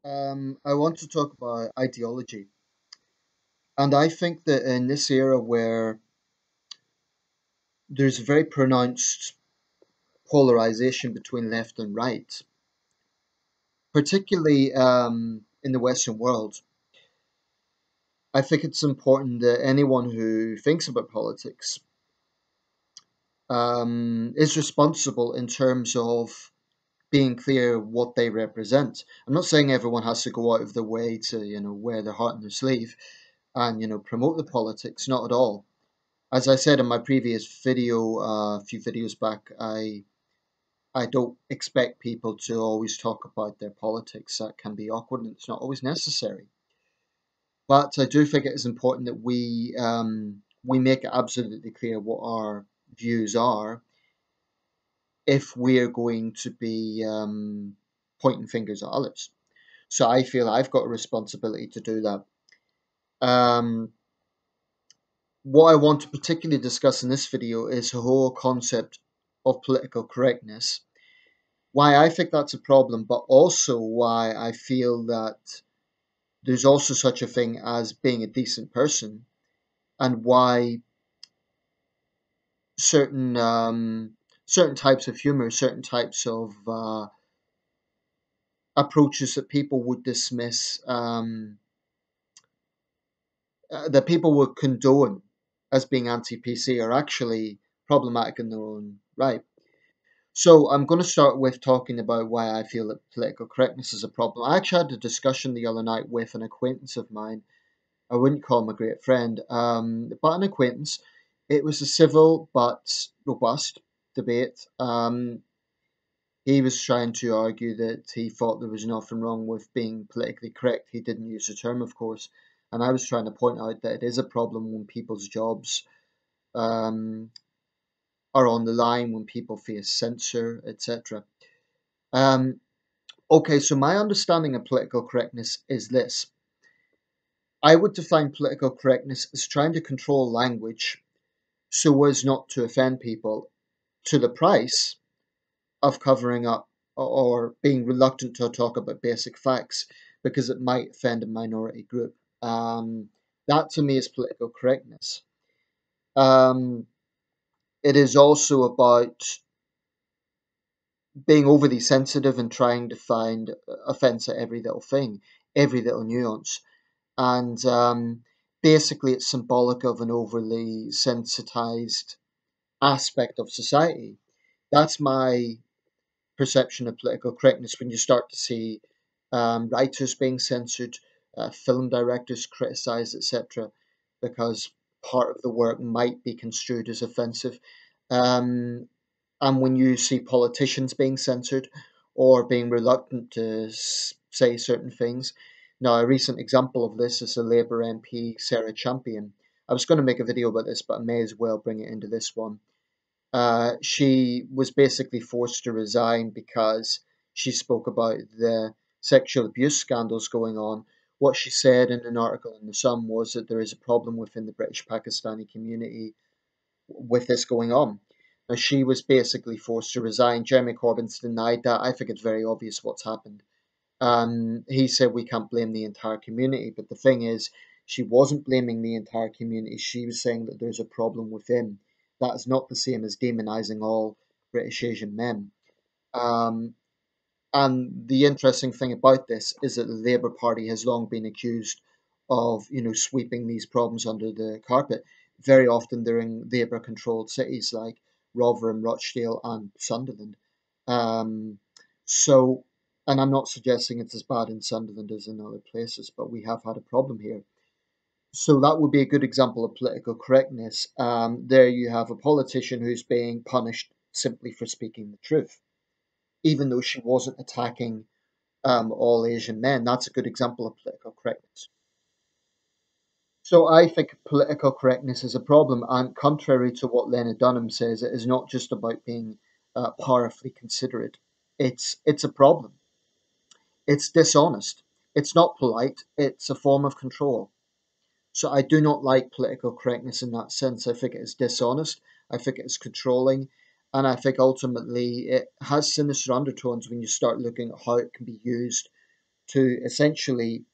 I want to talk about ideology. And I think that in this era where there's a very pronounced polarization between left and right, particularly in the Western world, I think it's important that anyone who thinks about politics is responsible in terms of being clear what they represent. I'm not saying everyone has to go out of their way to, wear their heart on their sleeve and, promote the politics, not at all. As I said in my previous video, a few videos back, I don't expect people to always talk about their politics. That can be awkward and it's not always necessary. But I do think it is important that we make it absolutely clear what our views are if we're going to be pointing fingers at others. So I feel I've got a responsibility to do that. Um, what I want to particularly discuss in this video is the whole concept of political correctness, why I think that's a problem, but also why I feel that there's also such a thing as being a decent person, and why certain types of humor, certain types of approaches that people would dismiss, that people would condone as being anti-PC, are actually problematic in their own right. So I'm going to start with talking about why I feel that political correctness is a problem. I actually had a discussion the other night with an acquaintance of mine. I wouldn't call him a great friend, but an acquaintance. It was a civil but robust debate. He was trying to argue that he thought there was nothing wrong with being politically correct. He didn't use the term, of course. And I was trying to point out that it is a problem when people's jobs um, are on the line, when people face censure, etc. Um, okay, so my understanding of political correctness is this. I would define political correctness as trying to control language so as not to offend people to the price of covering up or being reluctant to talk about basic facts because it might offend a minority group. That to me is political correctness. Um, it is also about being overly sensitive and trying to find offense at every little thing, every little nuance. And basically, it's symbolic of an overly sensitized aspect of society. That's my perception of political correctness when you start to see writers being censored, film directors criticized, etc., because part of the work might be construed as offensive. Um, and when you see politicians being censored or being reluctant to say certain things. Now, a recent example of this is the Labour MP Sarah Champion. I was going to make a video about this, but I may as well bring it into this one. She was basically forced to resign because she spoke about the sexual abuse scandals going on. What she said in an article in The Sun was that there is a problem within the British Pakistani community with this going on. Now, she was basically forced to resign. Jeremy Corbyn's denied that. I think it's very obvious what's happened. He said we can't blame the entire community, but the thing is, she wasn't blaming the entire community. She was saying that there's a problem within. That is not the same as demonizing all British Asian men. Um, and the interesting thing about this is that the Labour Party has long been accused of, sweeping these problems under the carpet. Very often they're in Labour-controlled cities like Rotherham, Rochdale, and Sunderland. Um, so, and I'm not suggesting it's as bad in Sunderland as in other places, but we have had a problem here. So that would be a good example of political correctness. There you have a politician who's being punished simply for speaking the truth, even though she wasn't attacking all Asian men. That's a good example of political correctness. So I think political correctness is a problem, and contrary to what Lena Dunham says, it is not just about being powerfully considerate. It's a problem. It's dishonest. It's not polite. It's a form of control. So I do not like political correctness in that sense. I think it is dishonest. I think it is controlling. And I think ultimately it has sinister undertones when you start looking at how it can be used to essentially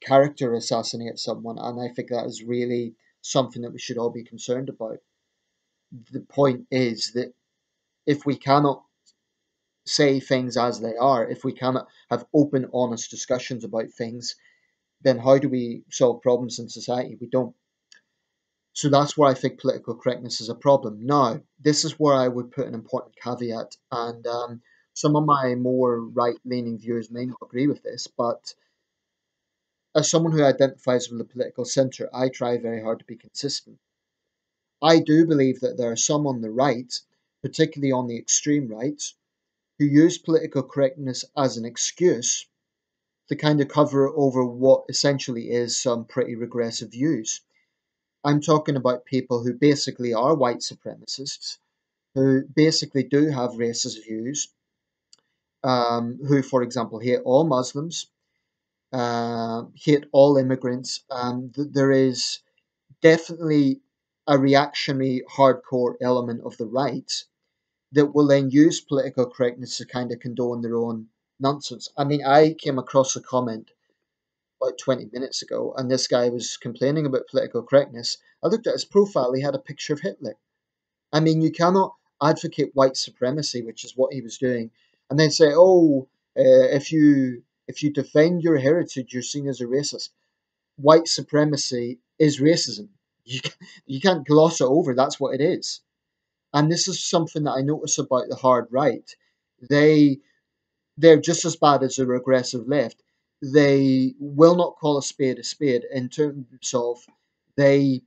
character assassinate someone, and I think that is really something that we should all be concerned about. The point is that if we cannot say things as they are, if we cannot have open, honest discussions about things, then how do we solve problems in society? We don't. So that's where I think political correctness is a problem. Now, this is where I would put an important caveat, and some of my more right leaning viewers may not agree with this, but as someone who identifies with the political centre, I try very hard to be consistent. I do believe that there are some on the right, particularly on the extreme right, who use political correctness as an excuse to kind of cover over what essentially is some pretty regressive views. I'm talking about people who basically are white supremacists, who basically do have racist views, who, for example, hate all Muslims, hate all immigrants. There is definitely a reactionary, hardcore element of the right that will then use political correctness to kind of condone their own nonsense. I mean, I came across a comment about 20 minutes ago, and this guy was complaining about political correctness. I looked at his profile, he had a picture of Hitler. I mean, you cannot advocate white supremacy, which is what he was doing, and then say, "Oh, if you defend your heritage, you're seen as a racist." White supremacy is racism. You can't gloss it over. That's what it is. And this is something that I notice about the hard right. They they're just as bad as the regressive left. They will not call a spade in terms of they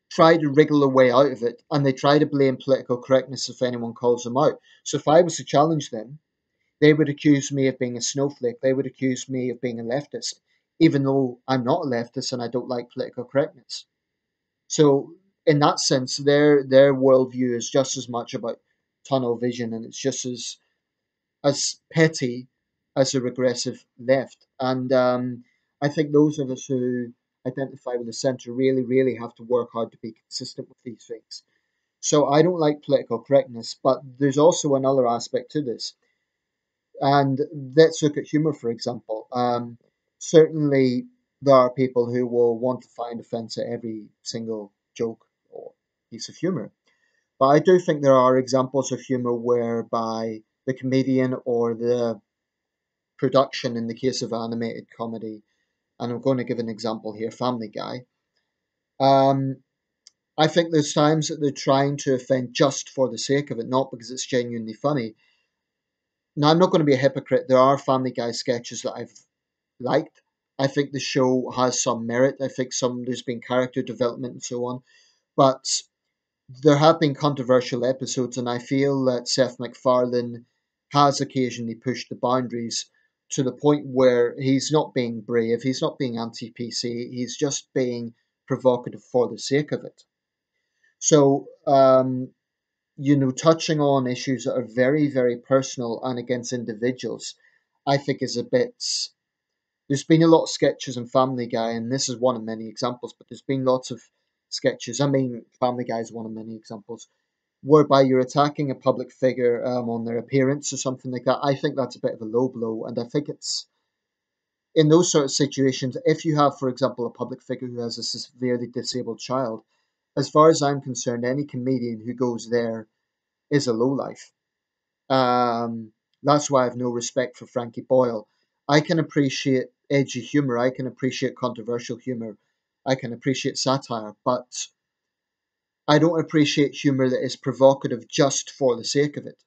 try to wriggle their way out of it, and they try to blame political correctness if anyone calls them out. So if I was to challenge them, they would accuse me of being a snowflake. They would accuse me of being a leftist, even though I'm not a leftist and I don't like political correctness. So in that sense, their worldview is just as much about tunnel vision, and it's just as petty as a regressive left. And I think those of us who identify with the centre really, really have to work hard to be consistent with these things. So I don't like political correctness, but there's also another aspect to this. And let's look at humour, for example. Certainly, there are people who will want to find offence at every single joke or piece of humour. But I do think there are examples of humour whereby the comedian or the production, in the case of animated comedy, and I'm going to give an example here, Family Guy. Um, I think there's times that they're trying to offend just for the sake of it, not because it's genuinely funny. Now, I'm not going to be a hypocrite. There are Family Guy sketches that I've liked. I think the show has some merit. I think there's been character development and so on. But there have been controversial episodes, and I feel that Seth MacFarlane has occasionally pushed the boundaries to the point where he's not being brave, he's not being anti PC, he's just being provocative for the sake of it. So, touching on issues that are very, very personal and against individuals, I think is a bit. There's been a lot of sketches in Family Guy, and this is one of many examples, but there's been lots of sketches. I mean, Family Guy is one of many examples whereby you're attacking a public figure on their appearance or something like that. I think that's a bit of a low blow, and I think it's in those sort of situations. If you have, for example, a public figure who has a severely disabled child, as far as I'm concerned, any comedian who goes there is a lowlife. That's why I have no respect for Frankie Boyle. I can appreciate edgy humor. I can appreciate controversial humor. I can appreciate satire, but I don't appreciate humor that is provocative just for the sake of it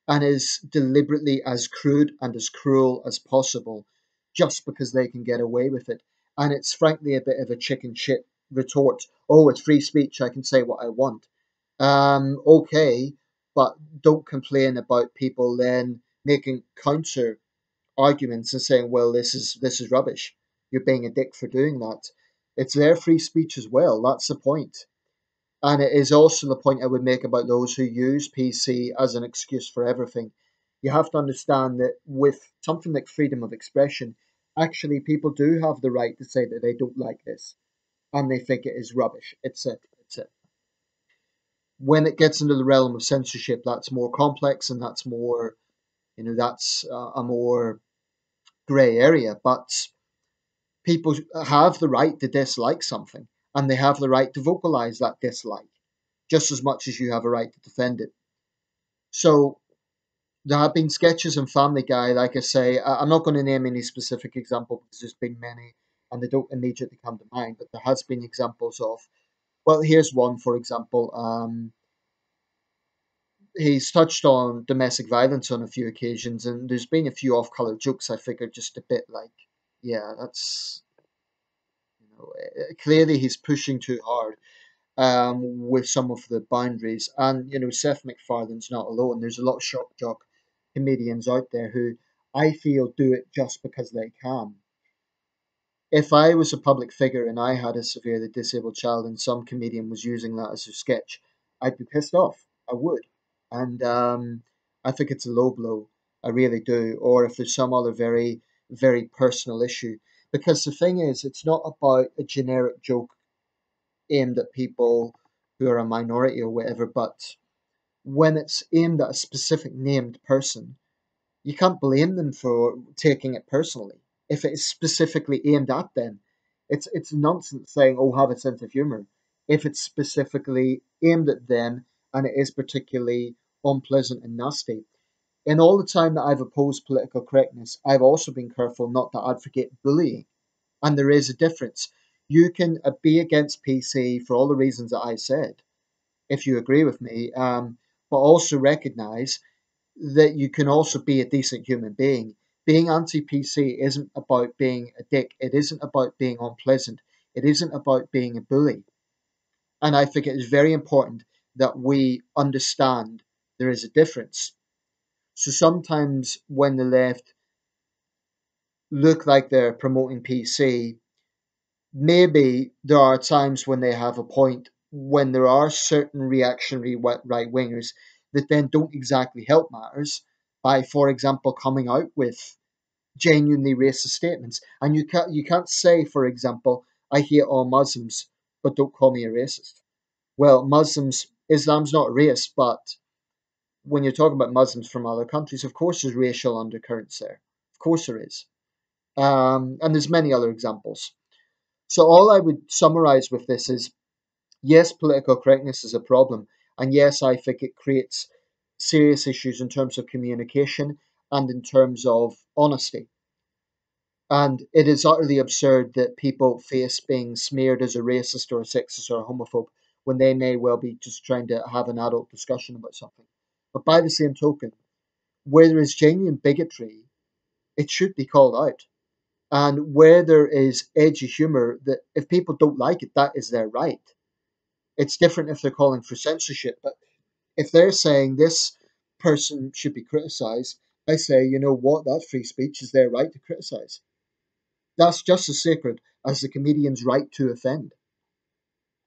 and is deliberately as crude and as cruel as possible just because they can get away with it. And it's frankly a bit of a chicken shit retort. Oh, it's free speech. I can say what I want. Okay, but don't complain about people then making counter arguments and saying, "Well, this is rubbish. You're being a dick for doing that." It's their free speech as well. That's the point. And it is also the point I would make about those who use PC as an excuse for everything. You have to understand that with something like freedom of expression, actually people do have the right to say that they don't like this and they think it is rubbish. It's it. It's it. When it gets into the realm of censorship, that's more complex and that's more, that's a more grey area, but people have the right to dislike something, and they have the right to vocalize that dislike just as much as you have a right to defend it. So there have been sketches in Family Guy, like I say, I'm not going to name any specific example because there's been many and they don't immediately come to mind, but there has been examples of, well, here's one, for example. He's touched on domestic violence on a few occasions, and there's been a few off-color jokes I figured just a bit like, yeah, that's, clearly he's pushing too hard with some of the boundaries. And, Seth MacFarlane's not alone. There's a lot of shock jock comedians out there who I feel do it just because they can. If I was a public figure and I had a severely disabled child and some comedian was using that as a sketch, I'd be pissed off. I would. And I think it's a low blow. I really do. Or if there's some other very, very personal issue. Because the thing is, it's not about a generic joke aimed at people who are a minority or whatever, but when it's aimed at a specific named person, you can't blame them for taking it personally if it is specifically aimed at them. It's nonsense saying, "Oh, have a sense of humor," if it's specifically aimed at them and it is particularly unpleasant and nasty. In all the time that I've opposed political correctness, I've also been careful not to advocate bullying, and there is a difference. You can be against PC for all the reasons that I said, if you agree with me, but also recognize that you can also be a decent human being. Being anti PC isn't about being a dick, it isn't about being unpleasant, it isn't about being a bully. And I think it is very important that we understand there is a difference. So sometimes when the left look like they're promoting PC, maybe there are times when they have a point, when there are certain reactionary right wingers that then don't exactly help matters by, for example, coming out with genuinely racist statements. And you can't say, for example, I hate all Muslims, but don't call me a racist. Well, Islam's not a race, but when you're talking about Muslims from other countries, of course there's racial undercurrents there. Of course there is. And there's many other examples. So all I would summarize with this is, yes, political correctness is a problem. And yes, I think it creates serious issues in terms of communication and in terms of honesty. And it is utterly absurd that people face being smeared as a racist or a sexist or a homophobe when they may well be just trying to have an adult discussion about something. But by the same token, where there is genuine bigotry, it should be called out. And where there is edgy humor, that if people don't like it, that is their right. It's different if they're calling for censorship, but if they're saying this person should be criticized, I say, you know what, that's free speech, is their right to criticize. That's just as sacred as the comedian's right to offend.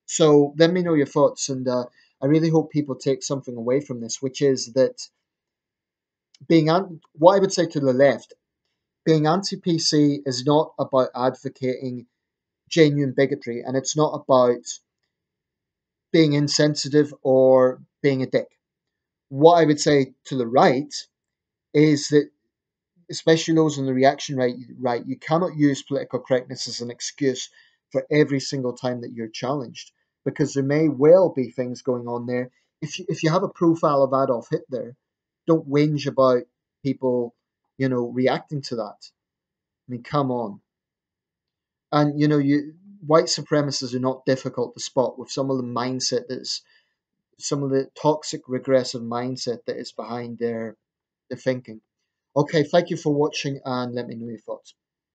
So let me know your thoughts, and I really hope people take something away from this, which is that what I would say to the left, being anti-PC is not about advocating genuine bigotry, and it's not about being insensitive or being a dick. What I would say to the right is that, especially those on the reaction right, you cannot use political correctness as an excuse for every single time that you're challenged, because there may well be things going on there. If you have a profile of Adolf Hitler, don't whinge about people, reacting to that. I mean, come on. And white supremacists are not difficult to spot with some of the mindset that's some of the toxic regressive mindset that is behind their thinking. Okay, thank you for watching and let me know your thoughts.